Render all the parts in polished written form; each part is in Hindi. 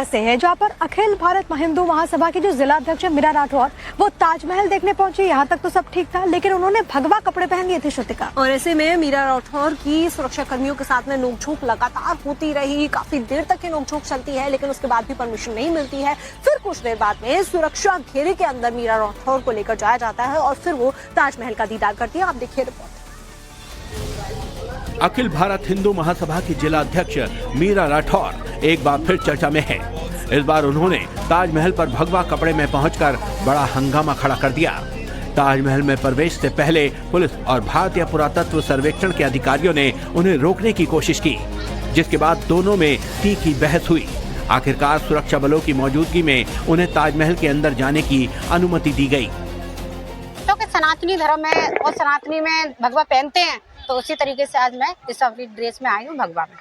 से है जहाँ पर अखिल भारत हिंदू महासभा की जो जिला अध्यक्ष है मीरा राठौर वो ताजमहल देखने पहुंची। यहाँ तक तो सब ठीक था, लेकिन उन्होंने भगवा कपड़े पहन लिए थे श्रुतिका। और ऐसे में मीरा राठौर की सुरक्षा कर्मियों के साथ में नोकझोंक लगातार होती रही। काफी देर तक ये नोकझोंक चलती है, लेकिन उसके बाद भी परमिशन नहीं मिलती है। फिर कुछ देर बाद में सुरक्षा घेरे के अंदर मीरा राठौर को लेकर जाया जाता है और फिर वो ताजमहल का दीदार करती है। आप देखिए रिपोर्ट। अखिल भारत हिंदू महासभा की जिला अध्यक्ष मीरा राठौर एक बार फिर चर्चा में है। इस बार उन्होंने ताजमहल पर भगवा कपड़े में पहुंचकर बड़ा हंगामा खड़ा कर दिया। ताजमहल में प्रवेश से पहले पुलिस और भारतीय पुरातत्व सर्वेक्षण के अधिकारियों ने उन्हें रोकने की कोशिश की, जिसके बाद दोनों में तीखी बहस हुई। आखिरकार सुरक्षा बलों की मौजूदगी में उन्हें ताजमहल के अंदर जाने की अनुमति दी गई। क्योंकि सनातनी धर्म है और सनातनी में भगवा पहनते हैं, तो उसी तरीके से आज मैं इस ड्रेस में आई हूँ भगवा में।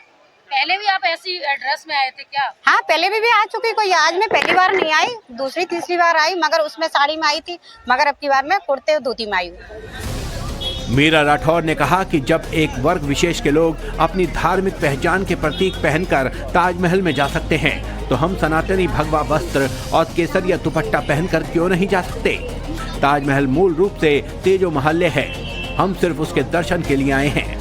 पहले भी आप ऐसी ड्रेस में आए थे क्या? हाँ, पहले भी आ चुकी कोई, आज मैं पहली बार नहीं आई, दूसरी तीसरी बार आई, मगर उसमें साड़ी में आई थी, मगर अब की बार मैं कुर्ते और धोती में आई हूँ। मीरा राठौर ने कहा कि जब एक वर्ग विशेष के लोग अपनी धार्मिक पहचान के प्रतीक पहनकर ताजमहल में जा सकते हैं, तो हम सनातनी भगवा वस्त्र और केसरिया दुपट्टा पहनकर क्यों नहीं जा सकते? ताजमहल मूल रूप से तेजो महल्ले है, हम सिर्फ उसके दर्शन के लिए आए हैं।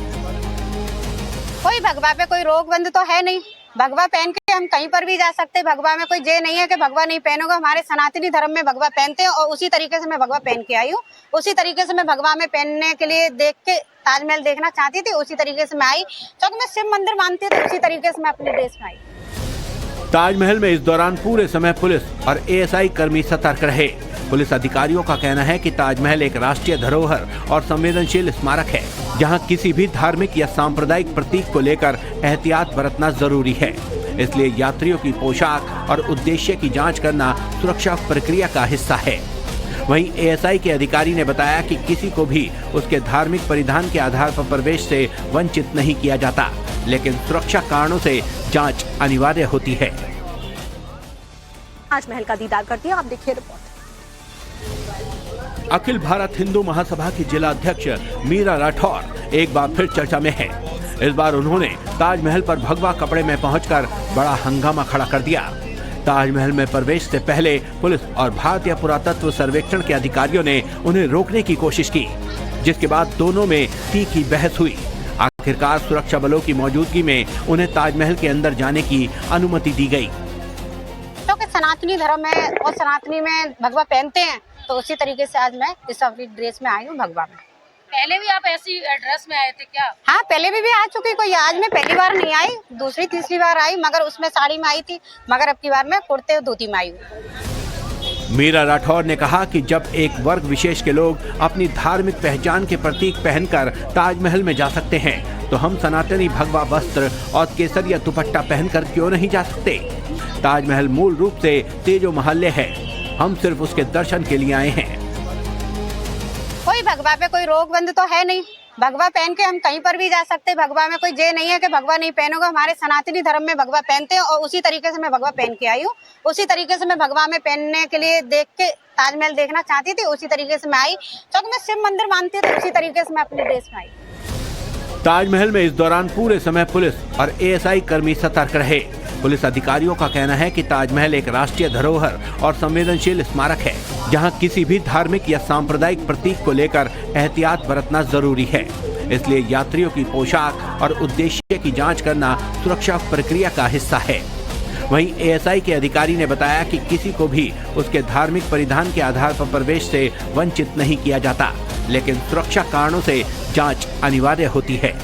कोई भगवा पे कोई रोक बंद तो है नहीं, भगवा पहन के हम कहीं पर भी जा सकते हैं। भगवा में कोई ये नहीं है कि भगवा नहीं पहनोगे। हमारे सनातनी धर्म में भगवा पहनते हैं और उसी तरीके से मैं भगवा पहन के आई हूँ। उसी तरीके से मैं भगवा में पहनने के लिए देख के ताजमहल देखना चाहती थी, उसी तरीके से मैं आई। क्योंकि मैं शिव मंदिर मानती थी, उसी तरीके से मैं अपने ड्रेस में आई। ताजमहल में इस दौरान पूरे समय पुलिस और एएसआई कर्मी सतर्क रहे। पुलिस अधिकारियों का कहना है कि ताजमहल एक राष्ट्रीय धरोहर और संवेदनशील स्मारक है, जहां किसी भी धार्मिक या सांप्रदायिक प्रतीक को लेकर एहतियात बरतना जरूरी है। इसलिए यात्रियों की पोशाक और उद्देश्य की जांच करना सुरक्षा प्रक्रिया का हिस्सा है। वहीं एएसआई के अधिकारी ने बताया कि किसी को भी उसके धार्मिक परिधान के आधार पर प्रवेश से वंचित नहीं किया जाता, लेकिन सुरक्षा कारणों से जांच अनिवार्य होती है। ताजमहल का दीदार करती है। आप देखिए रिपोर्ट। अखिल भारत हिंदू महासभा की जिला अध्यक्ष मीरा राठौर एक बार फिर चर्चा में है। इस बार उन्होंने ताजमहल पर भगवा कपड़े में पहुंचकर बड़ा हंगामा खड़ा कर दिया। ताजमहल में प्रवेश से पहले पुलिस और भारतीय पुरातत्व सर्वेक्षण के अधिकारियों ने उन्हें रोकने की कोशिश की, जिसके बाद दोनों में तीखी बहस हुई। आखिरकार सुरक्षा बलों की मौजूदगी में उन्हें ताजमहल के अंदर जाने की अनुमति दी गई। क्योंकि सनातनी धर्म है और सनातनी में भगवा पहनते हैं, तो उसी तरीके से आज मैं इस ड्रेस में आई हूँ भगवा में। पहले भी आप ऐसी ड्रेस में आए थे क्या? हाँ, पहले भी आ चुकी कोई, आज मैं पहली बार नहीं आई, दूसरी तीसरी बार आई, मगर उसमें साड़ी में आई थी, मगर अब की बार मैं कुर्ते और धोती में आई हूँ। मीरा राठौर ने कहा कि जब एक वर्ग विशेष के लोग अपनी धार्मिक पहचान के प्रतीक पहनकर ताजमहल में जा सकते हैं, तो हम सनातनी भगवा वस्त्र और केसरिया दुपट्टा पहनकर क्यों नहीं जा सकते? ताजमहल मूल रूप से तेजो महल्ले है, हम सिर्फ उसके दर्शन के लिए आए हैं। कोई भगवा पे कोई रोक बंद तो है नहीं, भगवा पहन के हम कहीं पर भी जा सकते हैं। भगवा में कोई ये नहीं है कि भगवा नहीं पहनोगे। हमारे सनातनी धर्म में भगवा पहनते हैं और उसी तरीके से मैं भगवा पहन के आई हूँ। उसी तरीके से मैं भगवा में पहनने के लिए देख के ताजमहल देखना चाहती थी, उसी तरीके से मैं आई। क्योंकि मैं शिव मंदिर मानती थी, उसी तरीके से मैं अपने ड्रेस में आई। ताजमहल में इस दौरान पूरे समय पुलिस और एएसआई कर्मी सतर्क रहे। पुलिस अधिकारियों का कहना है कि ताजमहल एक राष्ट्रीय धरोहर और संवेदनशील स्मारक है, जहां किसी भी धार्मिक या सांप्रदायिक प्रतीक को लेकर एहतियात बरतना जरूरी है। इसलिए यात्रियों की पोशाक और उद्देश्य की जांच करना सुरक्षा प्रक्रिया का हिस्सा है। वहीं एएसआई के अधिकारी ने बताया कि किसी को भी उसके धार्मिक परिधान के आधार पर प्रवेश से वंचित नहीं किया जाता, लेकिन सुरक्षा कारणों से जांच अनिवार्य होती है।